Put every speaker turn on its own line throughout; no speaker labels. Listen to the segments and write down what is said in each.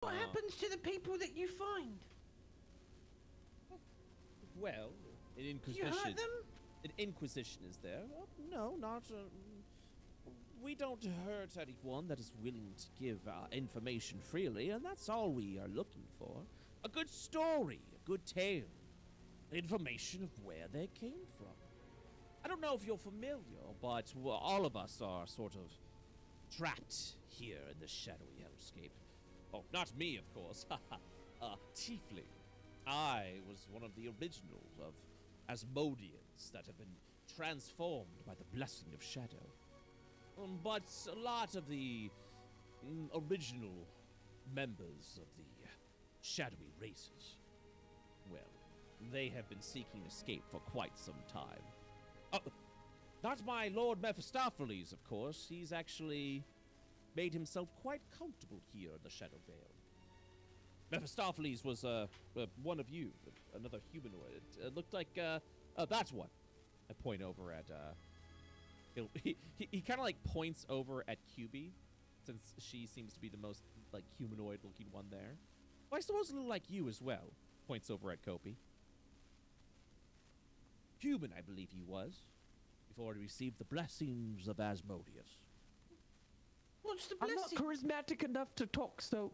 What happens to the people that you find?
Well, an inquisition.
You hurt them?
An inquisition is there. No, not. We don't hurt anyone that is willing to give information freely, and that's all we are looking for. A good story, a good tale, information of where they came from. I don't know if you're familiar, but all of us are sort of trapped here in this shadowy hellscape. Oh, not me, of course. Tiefling. I was one of the originals of Asmodeans that have been transformed by the blessing of shadow. But a lot of the original members of the shadowy races, well, they have been seeking escape for quite some time. Not my Lord Mephistopheles, of course. He's actually made himself quite comfortable here in the Shadow Vale. Mephistopheles was one of you, another humanoid. It looked like that's one. I point over at he kind of like points over at QB, since she seems to be the most like humanoid looking one there. Well, I suppose a little like you as well. Points over at Kopi. Human, I believe he was, before he received the blessings of Asmodeus.
What's the
I'm not
blessing?
charismatic enough to talk, so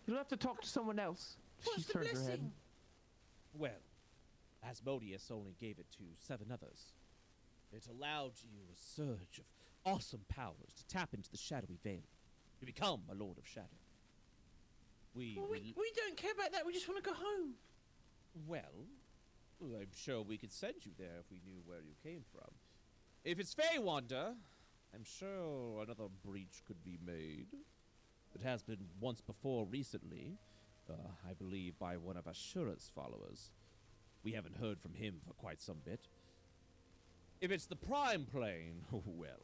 you'll have to talk to someone else.
What's the blessing?
Well, Asmodeus only gave it to 7 others. It allowed you a surge of awesome powers to tap into the shadowy veil, to become a Lord of Shadow.
We don't care about that. We just want to go home.
Well, I'm sure we could send you there if we knew where you came from. If it's Feywander, I'm sure another breach could be made. It has been once before recently, I believe by one of Ashura's followers. We haven't heard from him for quite some bit. If it's the Prime Plane, well,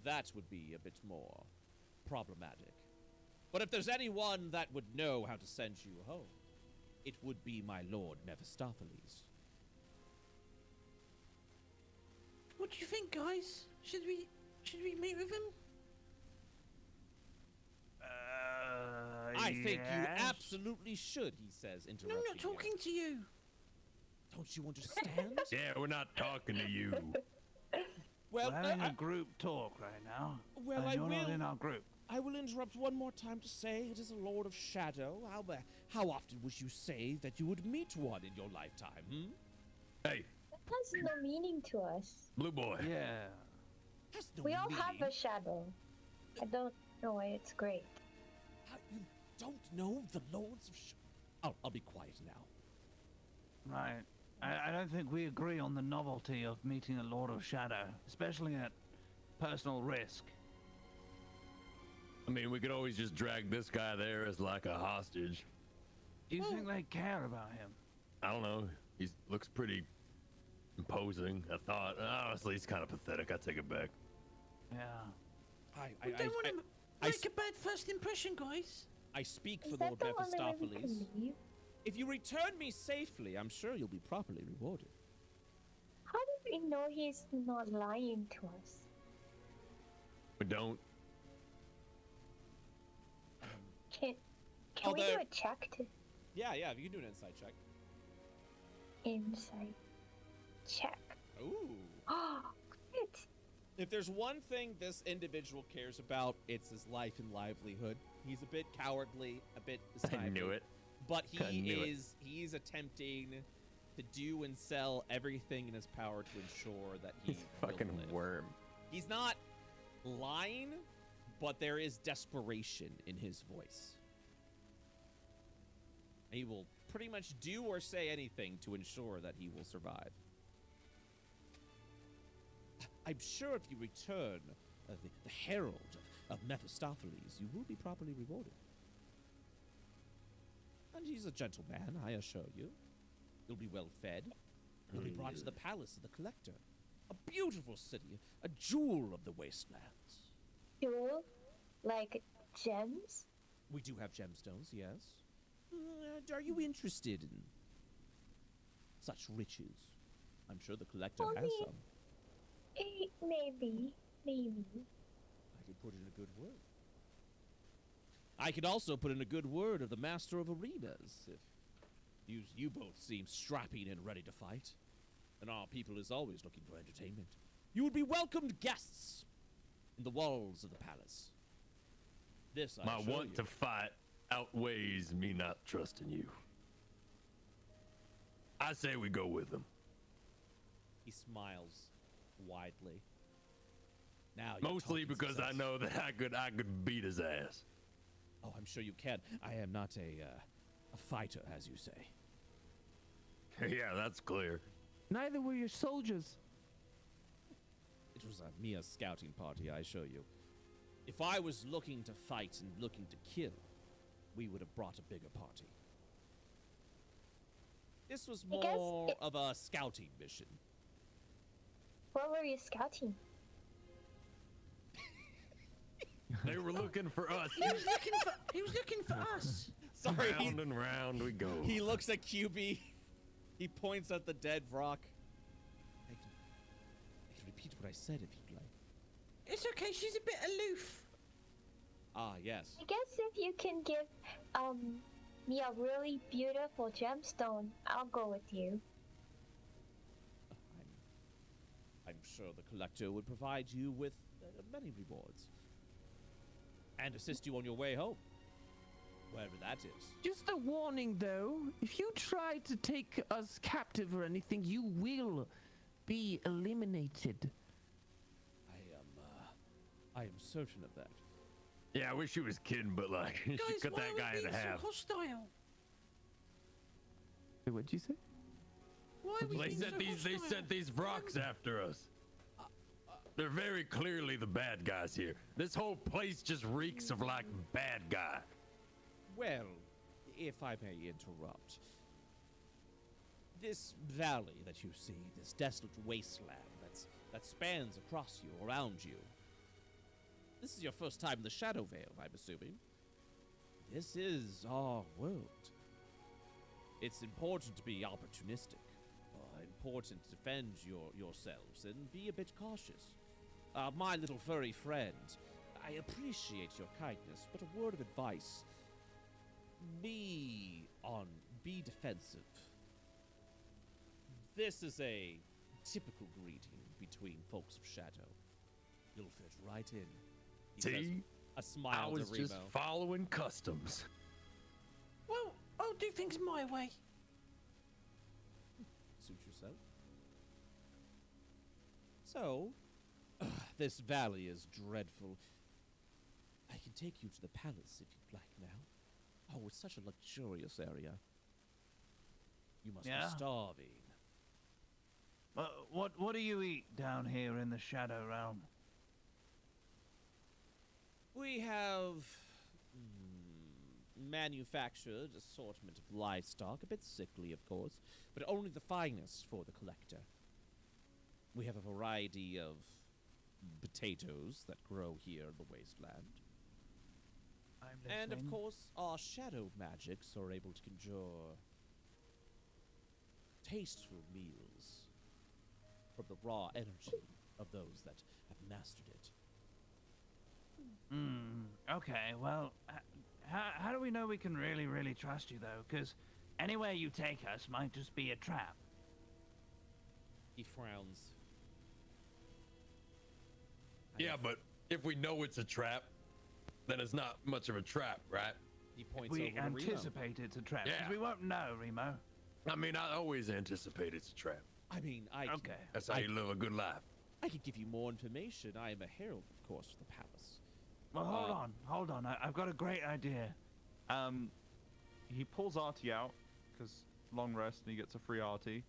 that would be a bit more problematic. But if there's anyone that would know how to send you home, it would be my Lord Mephistopheles.
What do you think, guys? Should we meet with him?
I think you absolutely should, he says, interrupting
No, I'm not talking to you.
Don't you understand?
Yeah, we're not talking to you.
Well,
we're having a group talk right now.
Well,
and
I
you're
will.
not in our group.
I will interrupt one more time to say it is a Lord of Shadow. How often would you say that you would meet one in your lifetime,
Hey.
That has no meaning to us.
Blue boy.
Yeah.
Has no
We all
meaning.
have a shadow. I don't know why it's great.
You don't know the Lords of Shadow? I'll be quiet now.
Right. I don't think we agree on the novelty of meeting a Lord of Shadow, especially at personal risk.
I mean, we could always just drag this guy there as like a hostage.
Do you think they care about him?
I don't know. He looks pretty imposing. I thought, honestly, he's kind of pathetic. I take it back.
Yeah.
We don't want to make a bad first impression, guys.
I speak for
Is that
Lord
the one that we
Mephistopheles.
can leave?
If you return me safely, I'm sure you'll be properly rewarded.
How do we know he's not lying to us?
We don't.
Can we do a check to
Yeah, you can do an insight check.
insight check?
Ooh.
Oh, great.
If there's one thing this individual cares about, it's his life and livelihood. He's a bit cowardly, a bit
I knew it.
But he's attempting to do and sell everything in his power to ensure that he
He's a fucking worm.
He's not lying, but there is desperation in his voice. He will pretty much do or say anything to ensure that he will survive. I'm sure if you return the herald of Mephistopheles, you will be properly rewarded. And he's a gentle man, I assure you. You'll be well fed. You'll be brought to the palace of the Collector. A beautiful city, a jewel of the wastelands.
Jewel? Like gems?
We do have gemstones, yes. Are you interested in such riches? I'm sure the Collector has some.
Maybe.
I could put in a good word. I could also put in a good word of the master of arenas, if you both seem strapping and ready to fight, and our people is always looking for entertainment. You would be welcomed guests in the walls of the palace. This I
My
assure
want
you.
to fight outweighs me not trusting you. I say we go with him.
He smiles widely. Now you're
Mostly
talking
because I
success.
know that I could beat his ass.
Oh, I'm sure you can. I am not a fighter, as you say.
Yeah, that's clear.
Neither were your soldiers.
It was a mere scouting party, I assure you. If I was looking to fight and looking to kill, we would have brought a bigger party. This was
I guess
more
it-
of a scouting mission.
What were you scouting?
They were looking for us.
He was looking for us.
Sorry,
Round and round we go.
he looks at QB. He points at the dead rock. I can repeat what I said if you'd like.
It's okay. She's a bit aloof.
Ah, yes.
I guess if you can give me a really beautiful gemstone, I'll go with you.
I'm sure the collector would provide you with many rewards. And assist you on your way home. Wherever that is.
Just a warning, though. If you try to take us captive or anything, you will be eliminated.
I am certain of that.
Yeah, I wish she was kidding, but like, she
Guys,
cut
why
that
are we
guy in
being
half.
so hostile?
Wait, what'd you say?
Why are we
They
being so
they
hostile?
sent these rocks after us. They're very clearly the bad guys here. This whole place just reeks of like bad guy.
Well, if I may interrupt. This valley that you see, this desolate wasteland that spans across you, around you. This is your first time in the Shadow Vale, I'm assuming. This is our world. It's important to be opportunistic. Important to defend yourselves and be a bit cautious. My little furry friend, I appreciate your kindness, but a word of advice. Be defensive. This is a typical greeting between folks of Shadow. You'll fit right in. He says,
See?
a smile
I was
to
just
Remo.
following customs.
Well, I'll do things my way.
Suit yourself. So, this valley is dreadful. I can take you to the palace if you'd like now. Oh, it's such a luxurious area. You must
Yeah?
be starving.
What do you eat down here in the Shadow Realm?
We have manufactured assortment of livestock, a bit sickly, of course, but only the finest for the collector. We have a variety of potatoes that grow here in the wasteland. And of course, our shadow magics are able to conjure tasteful meals from the raw energy of those that have mastered it.
Okay, well, how do we know we can really trust you, though? Because anywhere you take us might just be a trap.
He frowns.
Yeah, but if we know it's a trap, then it's not much of a trap, right?
He points
We
over to Remo.
anticipate it's a trap. 'Cause
Yeah.
we won't know, Remo.
I mean, I always anticipate it's a trap.
I mean,
Okay.
That's how you live a good life.
I could give you more information. I am a herald, of course, for the palace.
Well, hold on. I've got a great idea.
He pulls Artie out because long rest and he gets a free Artie.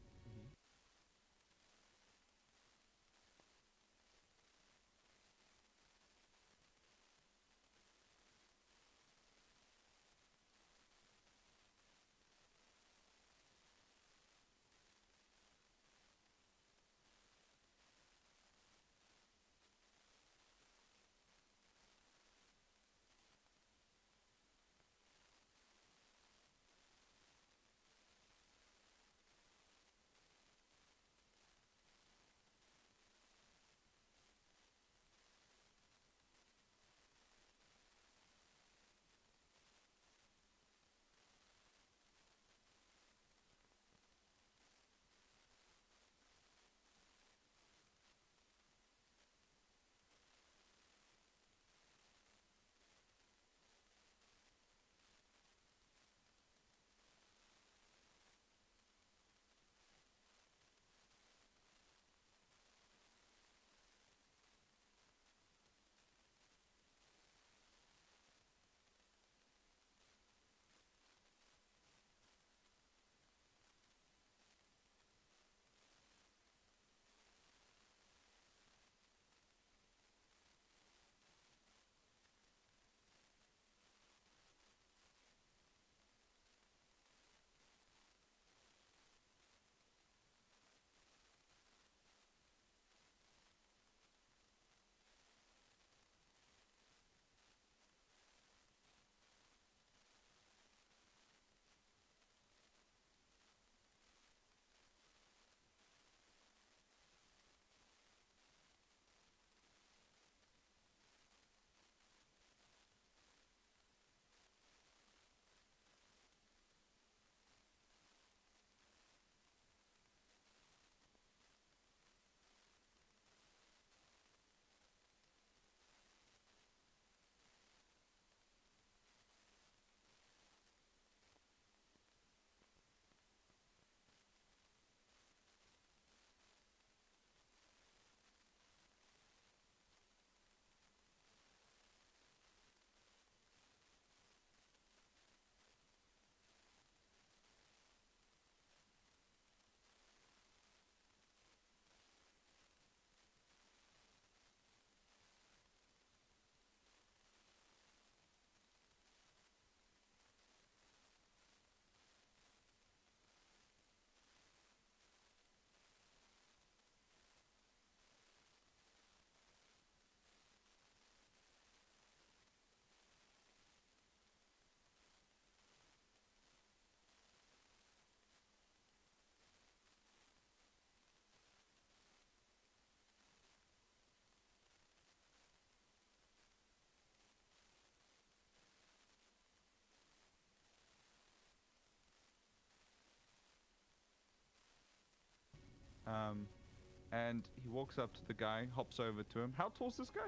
And he walks up to the guy, hops over to him. How tall's this guy?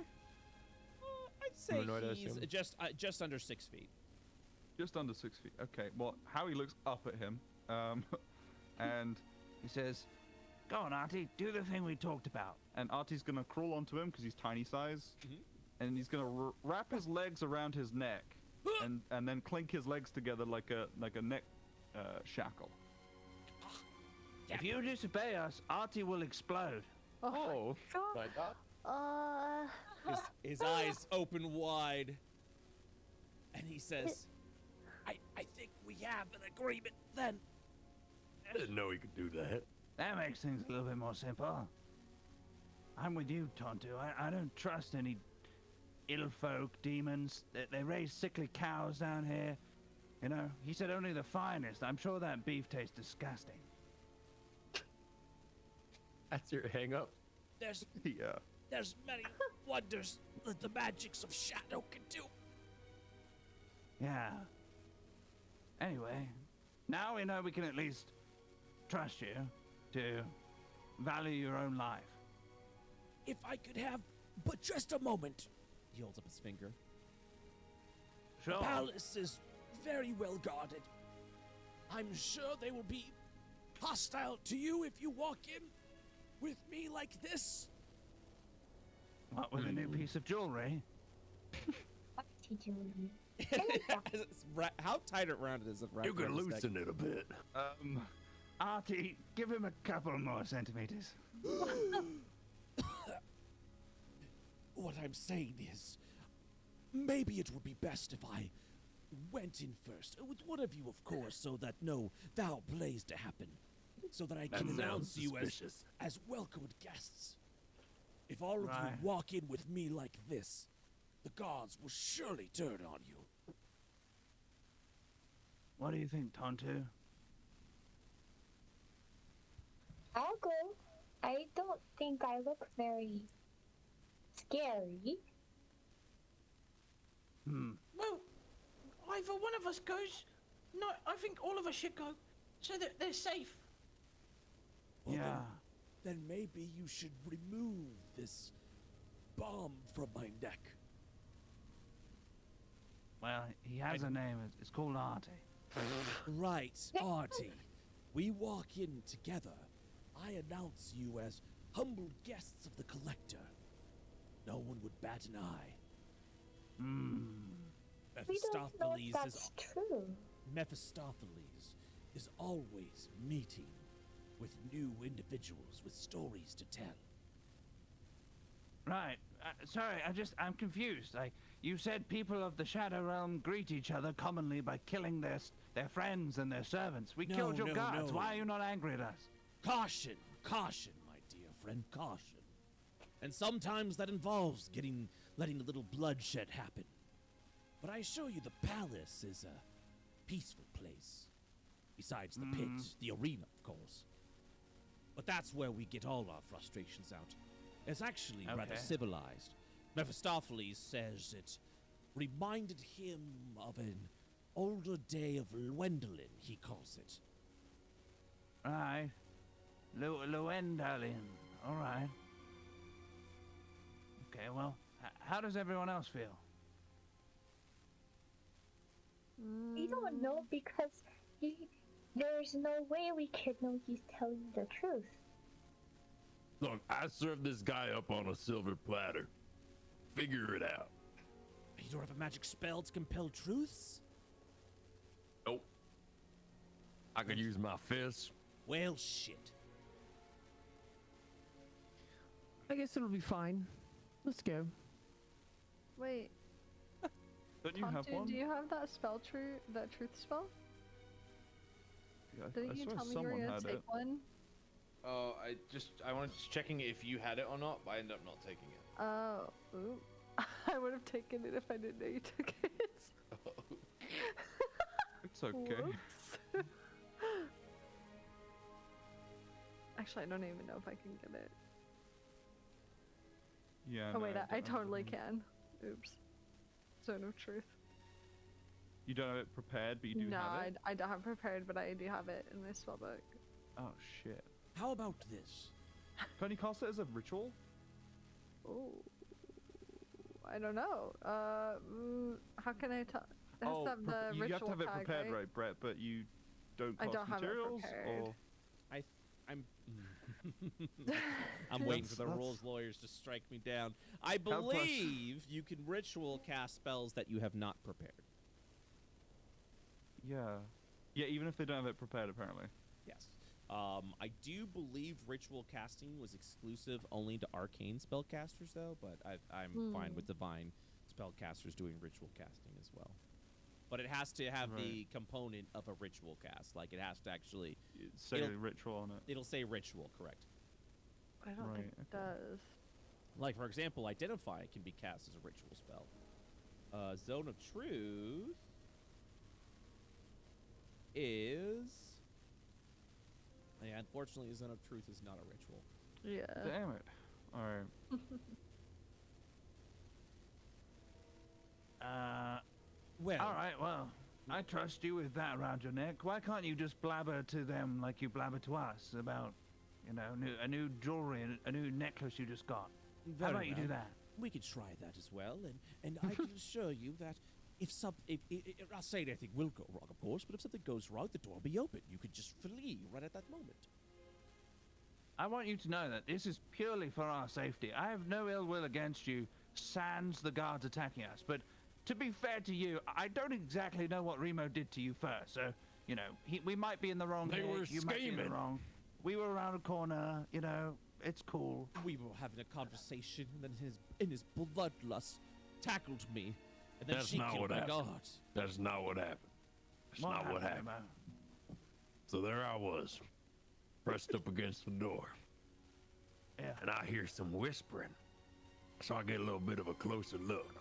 I'd say
Humanoid, I
he's
assume.
just under 6 feet.
Just under 6 feet. Okay, well, Howie looks up at him, and
He says, "Go on, Artie, do the thing we talked about."
and Artie's gonna crawl onto him because he's tiny size,
Mhm.
and he's gonna wrap his legs around his neck, and then clink his legs together like a neck shackle.
If you disobey us, Artie will explode.
Oh,
Sure.
Like that?
His eyes open wide, and he says, I think we have an agreement then.
I didn't know he could do that.
That makes things a little bit more simple. I'm with you, Tonto. I don't trust any ill folk, demons. They raise sickly cows down here. You know, he said only the finest. I'm sure that beef tastes disgusting.
That's your hang up.
There's
yeah.
there's many wonders that the magics of shadow can do.
Yeah. Anyway, now we know we can at least trust you to value your own life.
If I could have but just a moment. He holds up his finger.
Sure.
The palace is very well guarded. I'm sure they will be hostile to you if you walk in with me like this.
What, with a new piece of jewelry?
Artie jewelry.
How tight around it is it?
You can loosen it a bit.
Artie, give him a couple more centimeters.
What I'm saying is, maybe it would be best if I went in first, with one of you, of course, so that no foul plays to happen, so that I
That
can
sounds
announce you
suspicious.
as welcomed guests. If all of
Right.
you walk in with me like this, the gods will surely turn on you.
What do you think, Tonto?
I'll go. I don't think I look very scary.
Well, either one of us goes. No, I think all of us should go, so that they're safe.
Well,
Yeah.
Then maybe you should remove this bomb from my neck.
Well, he has a name. It's called Artie.
Right, Artie. We walk in together. I announce you as humble guests of the Collector. No one would bat an eye.
We don't know if that's true.
Mephistopheles is always meeting with new individuals with stories to tell.
Right. Sorry, I'm confused. You said people of the Shadow Realm greet each other commonly by killing their friends and their servants. We
No,
killed your
no,
guards.
no.
Why are you not angry at us?
Caution, caution, my dear friend, caution. And sometimes that involves letting a little bloodshed happen. But I assure you the palace is a peaceful place. Besides the pit, the arena, of course. But that's where we get all our frustrations out. It's actually rather
Okay.
civilized. Mephistopheles says it reminded him of an older day of Gwendolyn, he calls it.
Right. Llewellyn. All right. Okay, well, how does everyone else feel?
We don't know because there's no way we could know he's telling the truth.
Look, I served this guy up on a silver platter. Figure it out.
You don't have a magic spell to compel truths?
Nope. I could use my fists.
Well, shit.
I guess it'll be fine. Let's go.
Wait,
Don't you have
Tonto,
one?
do you have that that truth spell?
Yeah,
Didn't
I
you
swear
tell me you were
someone
gonna
had
take
it.
one?
Oh, I wanted to checking if you had it or not, but I ended up not taking it.
Oh, ooh. I would have taken it if I didn't know you took it.
It's okay.
Whoops. Actually, I don't even know if I can get it.
Yeah.
Oh
no,
wait,
don't
I
have
totally
it.
can. Oops. Zone of truth.
You don't have it prepared, but you do
No,
have it.
I don't have prepared, but I do have it in my spellbook.
Oh shit.
How about this?
Can you cast it as a ritual?
Oh, I don't know. How can I tell? It has to have the
you have
ritual
to have it
tag,
prepared,
right?
Brett? But you don't
I
cost
don't have it
materials,
prepared.
or
I'm I'm waiting for the
That's-
rules lawyers to strike me down. I believe you can ritual cast spells that you have not prepared.
yeah, even if they don't have it prepared, apparently.
Yes. I do believe ritual casting was exclusive only to arcane spellcasters, though, but I'm fine with divine spellcasters doing ritual casting as well. But it has to have the component of a ritual cast. Like, it has to actually...
Say
It'll-
ritual on it.
It'll say ritual, correct.
I don't think it does.
Like, for example, Identify can be cast as a ritual spell. Zone of Truth is... Yeah, unfortunately, Zone of Truth is not a ritual.
Yeah.
Damn it! All right.
Well,
All right, well, I trust you with that around your neck. Why can't you just blabber to them like you blabber to us about, you know, a new jewelry and a new necklace you just got? How
very
about you do
well.
that?
We could try that as well, and I can assure you that if I'll say anything will go wrong, of course, but if something goes wrong, the door will be open. You could just flee right at that moment.
I want you to know that this is purely for our safety. I have no ill will against you, sans the guards attacking us. But to be fair to you, I don't exactly know what Remo did to you first. So, you know, we might be in the wrong.
They
here,
were
you might be in the
scheming.
wrong. We were around a corner. You know, it's cool.
We were having a conversation, and then in his bloodlust tackled me, and then
That's
she
not
killed
what
my
happened.
guard.
That's not what happened. That's not what happened.
Remo?
So there I was, pressed up against the door,
Yeah.
and I hear some whispering. So I get a little bit of a closer look.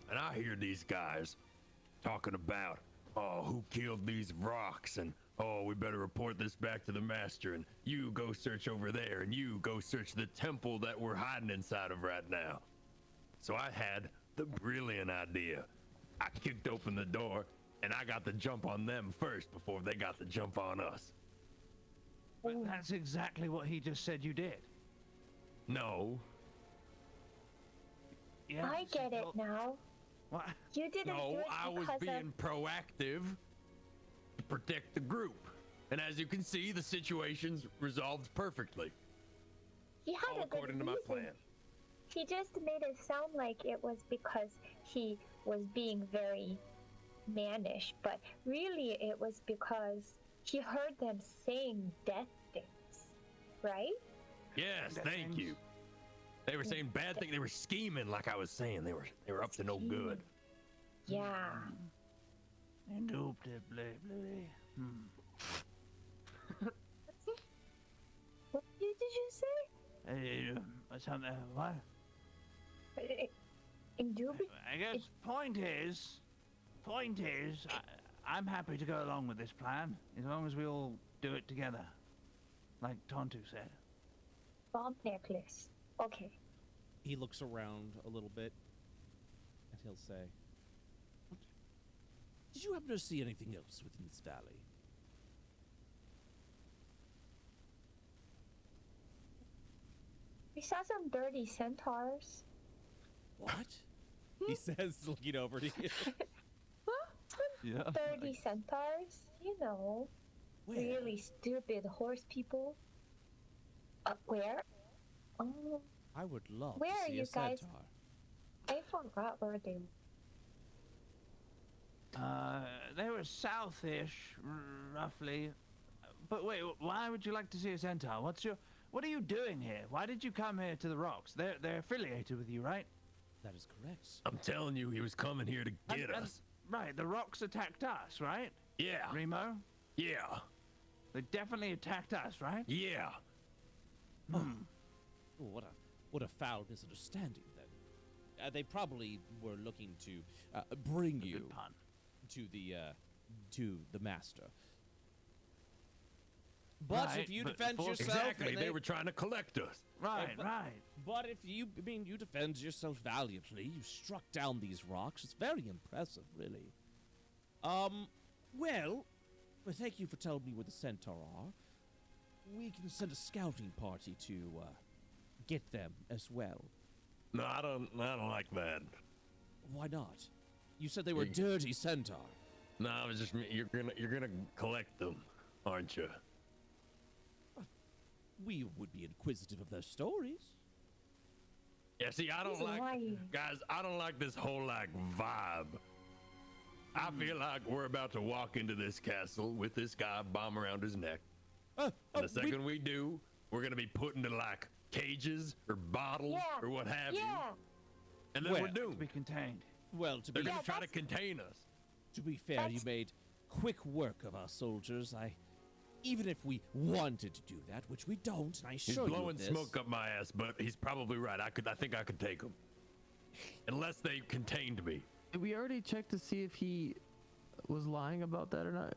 And I hear these guys talking about, oh, who killed these rocks, and oh, we better report this back to the master, and you go search over there, and you go search the temple that we're hiding inside of right now. So I had the brilliant idea. I kicked open the door, and I got the jump on them first before they got the jump on us.
But that's exactly what he just said you did.
No,
Yeah.
I get it now.
What?
You didn't do
no,
it
I was
because
being proactive to protect the group. And as you can see, the situation's resolved perfectly.
he had
All
a good
according to my
reason.
plan.
He just made it sound like it was because he was being very mannish, but really it was because he heard them saying death things, right?
Yes,
That
thank
things-
you. They were saying bad things. They were scheming, like I was saying. They were up to no good.
Yeah.
Indubitably.
What did you say?
Something. What?
Indubitably.
I guess point is, I'm happy to go along with this plan as long as we all do it together, like Tontu said.
Bomb necklace. Okay.
He looks around a little bit, and he'll say, "Did you happen to see anything else within this valley?"
We saw some dirty centaurs.
What? He says, looking over to you.
Yeah.
Dirty centaurs? You know,
Where?
really stupid horse people. Where? Oh,
I would love
Where
to
are
see
you
a
guys?
centaur.
I forgot where they.
They were southish, roughly. But wait, why would you like to see a centaur? What are you doing here? Why did you come here to the rocks? They're affiliated with you, right?
That is correct.
I'm telling you, he was coming here to get
And-
us.
Right, the rocks attacked us, right?
Yeah,
Remo?
yeah,
They definitely attacked us, right?
yeah.
Oh, what a foul misunderstanding then. They probably were looking to bring you
Good pun.
to the master. But
Right,
if you
but
defend
for-
yourself,
Exactly.
and
They were trying to collect us.
Right,
but-
right.
But if you defend yourself valiantly, you struck down these rocks. It's very impressive, really. Well, thank you for telling me where the centaur are. we can send a scouting party to get them as well.
No, I don't like that.
Why not? You said they were
You-
dirty centaur.
No, I was just you're gonna collect them, aren't you?
We would be inquisitive of their stories.
Yeah, see, I don't
He's
like
lying.
guys. I don't like this whole like vibe. I feel like we're about to walk into this castle with this guy bomb around his neck. And the second we do, we're gonna be put into like cages or bottles
Yeah.
or what have you,
Yeah.
and then
Well,
we're
To
doomed.
be contained.
Well, to
They're
be
gonna try to
that's-
contain us.
to be fair, you
that's-
made quick work of our soldiers. Even if we wanted to do that, which we don't, and I
He's
assure you
blowing
of this.
smoke up my ass, but he's probably right. I think I could take him, unless they contained me.
Did we already check to see if he was lying about that or not?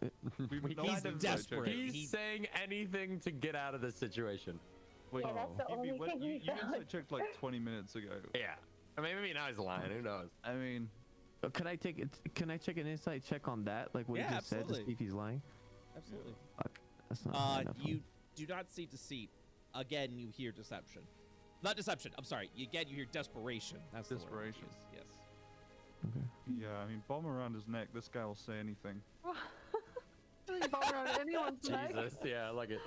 We've
He's
kind of
desperate.
checked.
He's saying anything to get out of this situation.
Wait,
Yeah, that's the
Evie,
only
what-
thing
you,
we
you
found.
insight checked like 20 minutes ago.
Yeah. I mean, maybe now he's lying. Who knows?
I mean,
Can I take it? Can I check an insight check on that? Like what
Yeah,
he just said to
absolutely.
see if he's lying?
Absolutely.
Fuck, that's not high enough.
You do not see deceit. Again, you hear deception. Not deception. I'm sorry. Again, you hear desperation. That's the word I would
Desperation.
use, Yes.
yeah, I mean, bomb around his neck. This guy will say anything.
Doesn't bother on anyone's neck.
Jesus. Yeah, I like it.